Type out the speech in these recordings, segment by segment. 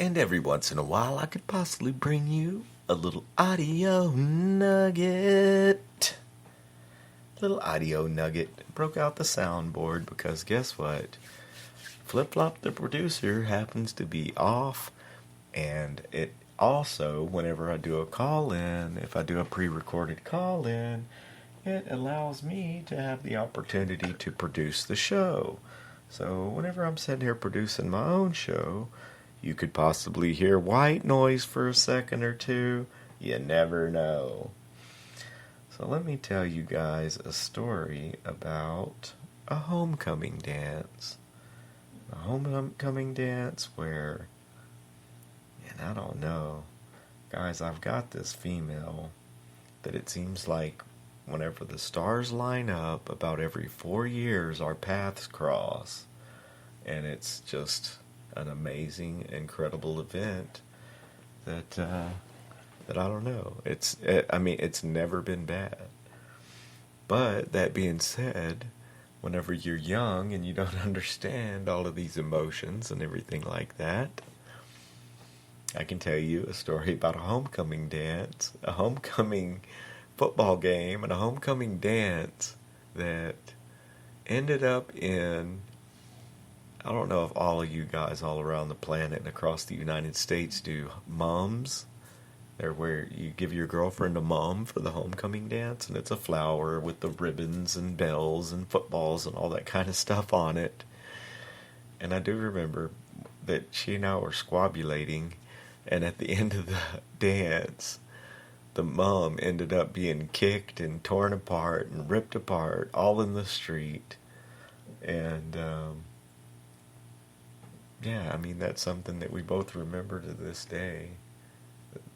And every once in a while, I could possibly bring you a little audio nugget. Little audio nugget. Broke out the soundboard because guess what? Flip Flop the producer happens to be off, and it also, whenever I do a call-in, if I do a pre-recorded call-in, it allows me to have the opportunity to produce the show. So whenever I'm sitting here producing my own show, you could possibly hear white noise for a second or two. You never know. So let me tell you guys a story about a homecoming dance. A homecoming dance where, and I don't know, guys, I've got this female that it seems like whenever the stars line up, about every 4 years our paths cross. And it's just an amazing, incredible event that I don't know. It's never been bad. But that being said, whenever you're young and you don't understand all of these emotions and everything like that, I can tell you a story about a homecoming dance, a homecoming football game, and a homecoming dance that ended up in, I don't know if all of you guys all around the planet and across the United States do mums. They're where you give your girlfriend a mum for the homecoming dance, and it's a flower with the ribbons and bells and footballs and all that kind of stuff on it. And I do remember that she and I were squabulating, and at the end of the dance, the mum ended up being kicked and torn apart and ripped apart all in the street. And yeah, I mean, that's something that we both remember to this day.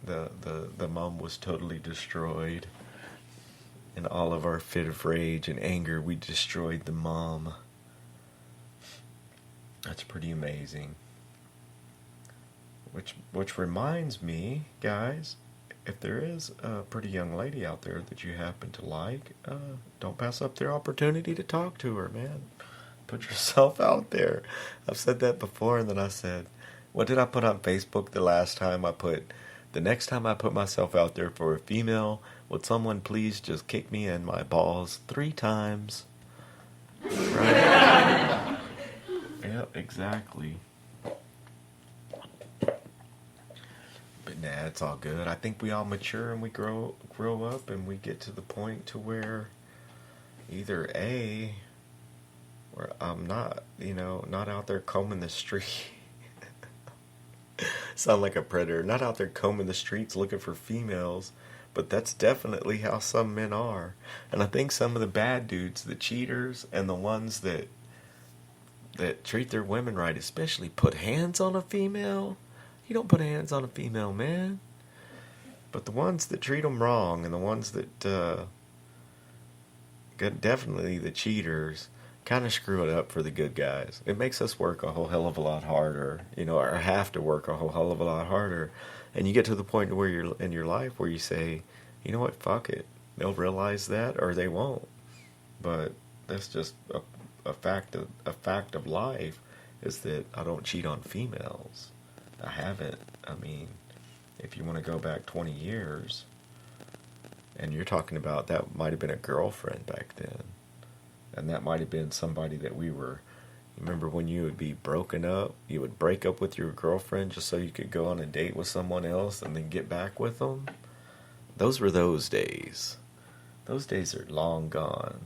The mom was totally destroyed. In all of our fit of rage and anger, we destroyed the mom. That's pretty amazing. Which reminds me, guys, if there is a pretty young lady out there that you happen to like, don't pass up their opportunity to talk to her, man. Put yourself out there. I've said that before, and then I said, what did I put on Facebook the last time? The next time I put myself out there for a female, would someone please just kick me in my balls 3 times? Right? Yep, exactly. But nah, it's all good. I think we all mature and we grow up and we get to the point to where either A, where I'm not out there combing the street. Sound like a predator. Not out there combing the streets looking for females, but that's definitely how some men are. And I think some of the bad dudes, the cheaters, and the ones that treat their women right, especially put hands on a female. You don't put hands on a female, man. But the ones that treat them wrong, and the ones that definitely the cheaters, kind of screw it up for the good guys. It makes us work a whole hell of a lot harder, or have to work a whole hell of a lot harder. And you get to the point where you're in your life where you say, you know what, fuck it. They'll realize that, or they won't. But that's just a fact of life, is that I don't cheat on females. I haven't. I mean, if you want to go back 20 years, and you're talking about that might have been a girlfriend back then. And that might have been somebody that we were, you remember when you would be broken up, you would break up with your girlfriend just so you could go on a date with someone else and then get back with them? Those were those days. Those days are long gone.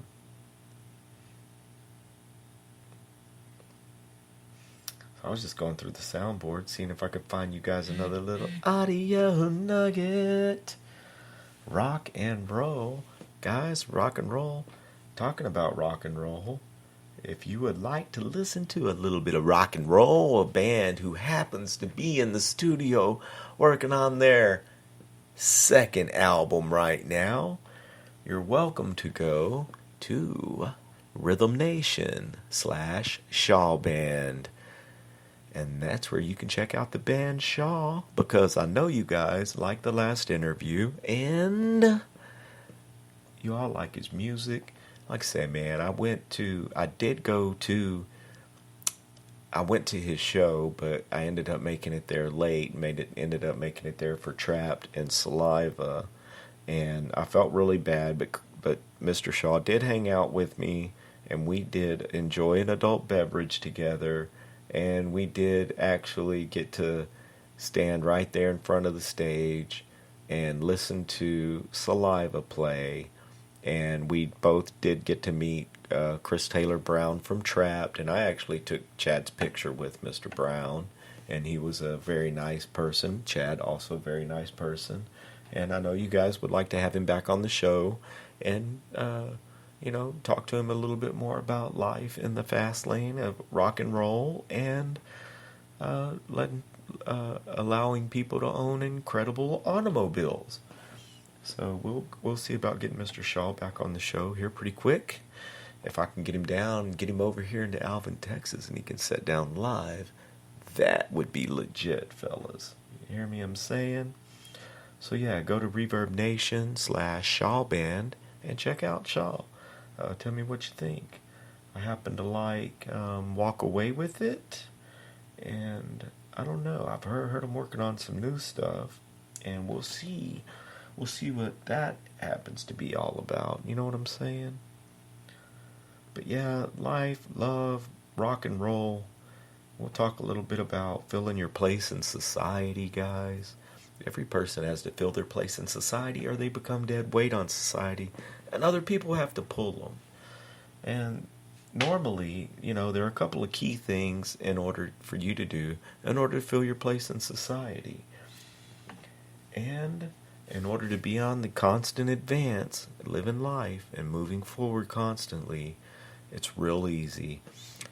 So I was just going through the soundboard, seeing if I could find you guys another little audio nugget. Rock and roll. Guys, rock and roll. Talking about rock and roll, if you would like to listen to a little bit of rock and roll, a band who happens to be in the studio working on their 2nd album right now, you're welcome to go to Rhythm Nation /Shaw Band. And that's where you can check out the band Shaw, because I know you guys like the last interview, and you all like his music. Like I said, man, I did go to I went to his show, but I ended up making it there late. Ended up making it there for Trapped and Saliva, and I felt really bad. But Mr. Shaw did hang out with me, and we did enjoy an adult beverage together, and we did actually get to stand right there in front of the stage and listen to Saliva play, and we both did get to meet Chris Taylor Brown from Trapped, and I actually took Chad's picture with Mr. Brown, and he was a very nice person. Chad, also a very nice person, and I know you guys would like to have him back on the show and, talk to him a little bit more about life in the fast lane of rock and roll and allowing people to own incredible automobiles. So we'll see about getting Mr. Shaw back on the show here pretty quick. If I can get him down and get him over here into Alvin, Texas, and he can sit down live, that would be legit, fellas. You hear me? I'm saying. So yeah, go to Reverb Nation /Shaw Band and check out Shaw. Tell me what you think. I happen to like Walk Away With It, and I don't know. I've heard him working on some new stuff, and we'll see what that happens to be all about. You know what I'm saying? But yeah, life, love, rock and roll. We'll talk a little bit about filling your place in society, guys. Every person has to fill their place in society or they become dead weight on society, and other people have to pull them. And normally, there are a couple of key things in order for you to do in order to fill your place in society. And in order to be on the constant advance, living life and moving forward constantly, it's real easy.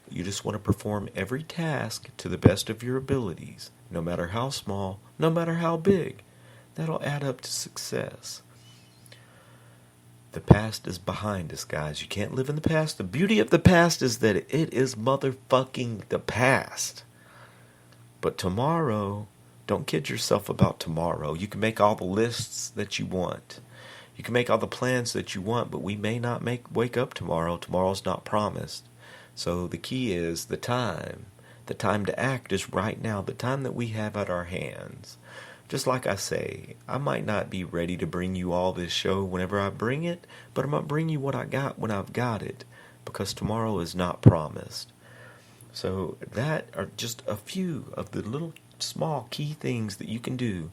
You just want to perform every task to the best of your abilities, no matter how small, no matter how big. That'll add up to success. The past is behind us, guys. You can't live in the past. The beauty of the past is that it is motherfucking the past. But tomorrow, don't kid yourself about tomorrow. You can make all the lists that you want. You can make all the plans that you want, but we may not wake up tomorrow. Tomorrow's not promised. So the key is the time. The time to act is right now, the time that we have at our hands. Just like I say, I might not be ready to bring you all this show whenever I bring it, but I'm going to bring you what I got when I've got it, because tomorrow is not promised. So that are just a few of the little small key things that you can do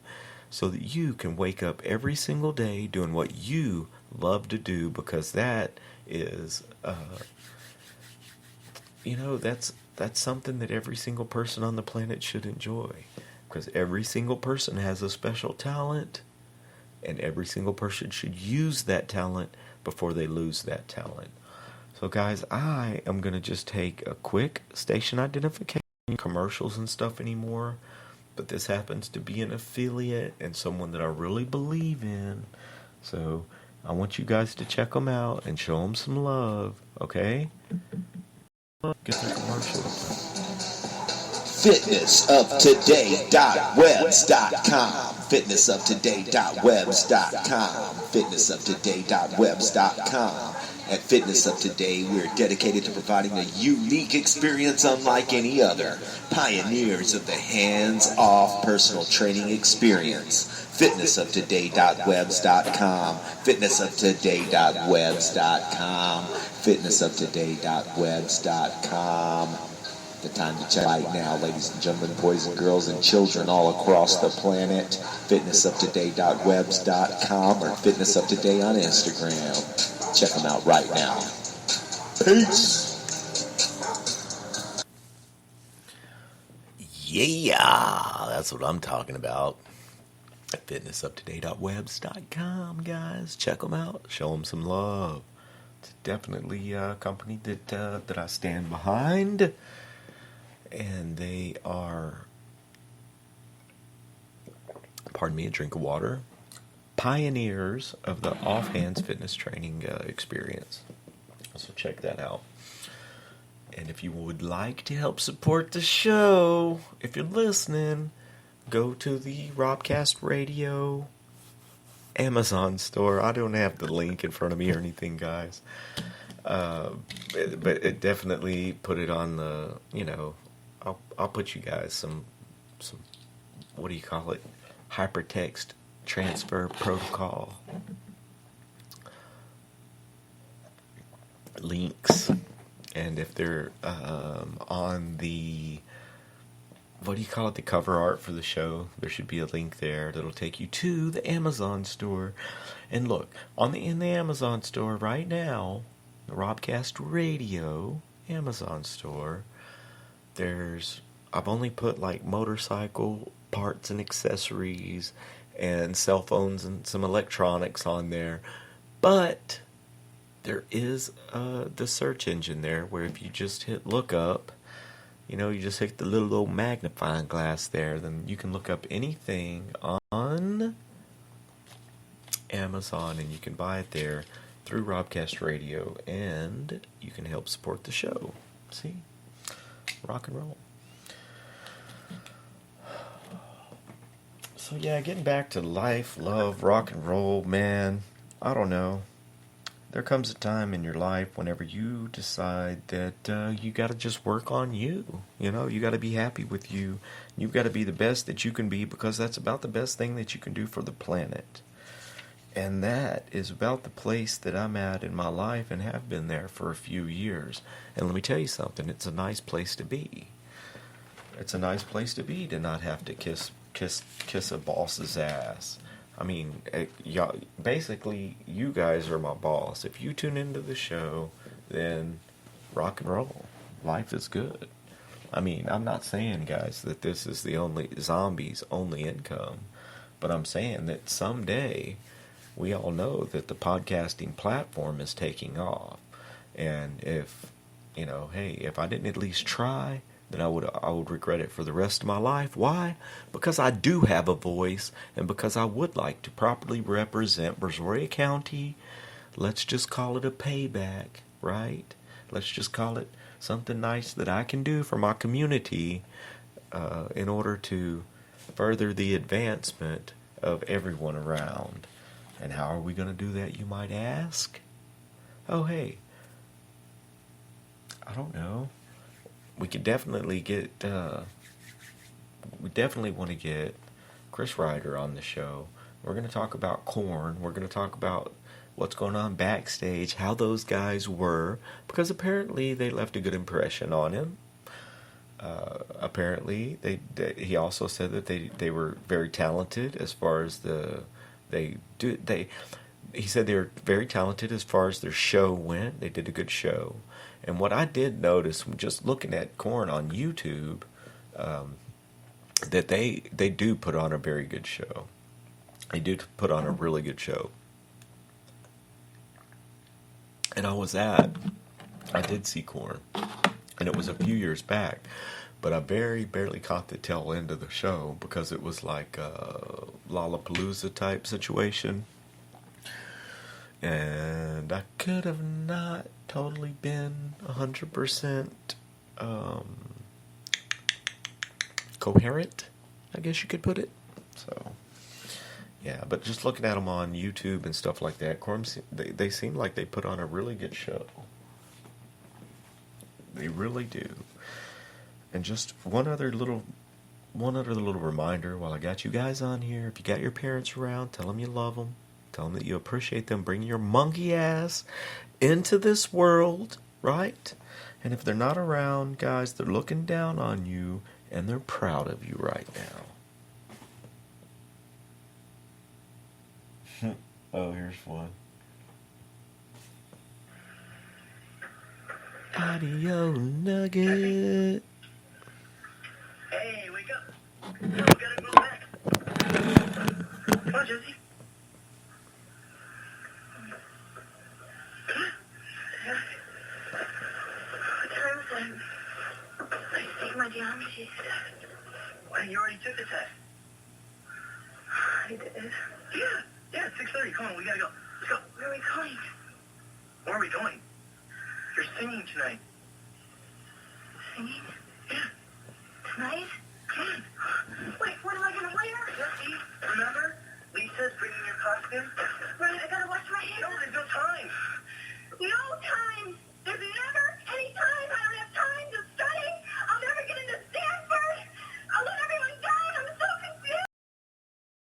so that you can wake up every single day doing what you love to do, because that is, that's something that every single person on the planet should enjoy, because every single person has a special talent, and every single person should use that talent before they lose that talent. So guys, I am going to just take a quick station identification, commercials and stuff anymore. But this happens to be an affiliate and someone that I really believe in. So I want you guys to check them out and show them some love, okay? Get the commercial. FitnessUpToday.webs.com. FitnessUpToday.webs.com. FitnessUpToday.webs.com. At Fitness Up Today, we're dedicated to providing a unique experience unlike any other. Pioneers of the hands-off personal training experience. FitnessUpToday.webs.com. FitnessUpToday.webs.com. FitnessUpToday.webs.com. The time to check right now, ladies and gentlemen, boys and girls, and children all across the planet. FitnessUpToday.webs.com or Fitness Up Today on Instagram. Check them out right now. Peace. Yeah, that's what I'm talking about. FitnessUpToday.webs.com, guys. Check them out. Show them some love. It's definitely a company that I stand behind. And they are, pardon me, a drink of water, pioneers of the off-hands fitness training experience. So check that out. And if you would like to help support the show, if you're listening, go to the Robcast Radio Amazon store. I don't have the link in front of me or anything, guys. But it definitely put it on the, I'll put you guys some what do you call it? Hypertext transfer protocol links, and if they're on the what do you call it, the cover art for the show, there should be a link there that'll take you to the Amazon store. And look, in the Amazon store right now, the Robcast Radio Amazon store, I've only put like motorcycle parts and accessories and cell phones and some electronics on there, but there is the search engine there where if you just hit look up, you just hit the little old magnifying glass there, then you can look up anything on Amazon and you can buy it there through Robcast Radio, and you can help support the show. See? Rock and roll. So yeah, getting back to life, love, rock and roll, man, I don't know. There comes a time in your life whenever you decide that you got to just work on you. You got to be happy with you. You've got to be the best that you can be, because that's about the best thing that you can do for the planet. And that is about the place that I'm at in my life and have been there for a few years. And let me tell you something, it's a nice place to be. It's a nice place to be to not have to kiss a boss's ass. I mean, basically, you guys are my boss. If you tune into the show, then rock and roll. Life is good. I mean, I'm not saying, guys, that this is the only zombies' only income, but I'm saying that someday we all know that the podcasting platform is taking off. And if, hey, if I didn't at least try, then I would regret it for the rest of my life. Why? Because I do have a voice, and because I would like to properly represent Brazoria County. Let's just call it a payback, right? Let's just call it something nice that I can do for my community in order to further the advancement of everyone around. And how are we going to do that, you might ask? Oh, hey, I don't know. We could definitely get, we definitely want to get Chris Ryder on the show. We're going to talk about Korn. We're going to talk about what's going on backstage, how those guys were, because apparently they left a good impression on him. Apparently, he also said that they were very talented as far as he said they were very talented as far as their show went. They did a good show. And what I did notice, just looking at Korn on YouTube, that they do put on a very good show. They do put on a really good show. And I did see Korn, and it was a few years back, but I very barely caught the tail end of the show because it was like a Lollapalooza type situation. And I could have not totally been 100% coherent, I guess you could put it. So, yeah, but just looking at them on YouTube and stuff like that, they seem like they put on a really good show. They really do. And just one other little reminder while I got you guys on here. If you got your parents around, tell them you love them. Tell them that you appreciate them bringing your monkey ass into this world, right? And if they're not around, guys, they're looking down on you, and they're proud of you right now. Oh, here's one. Audio nugget. Hey, wake up. We gotta go back. Come on, Jesse. I think my geometry test. Why, you already took the test. I did. Yeah, it's 6:30. Come on, we gotta go. Let's go. Where are we going? Where are we going? You're singing tonight. Singing? Yeah. Tonight? Come on.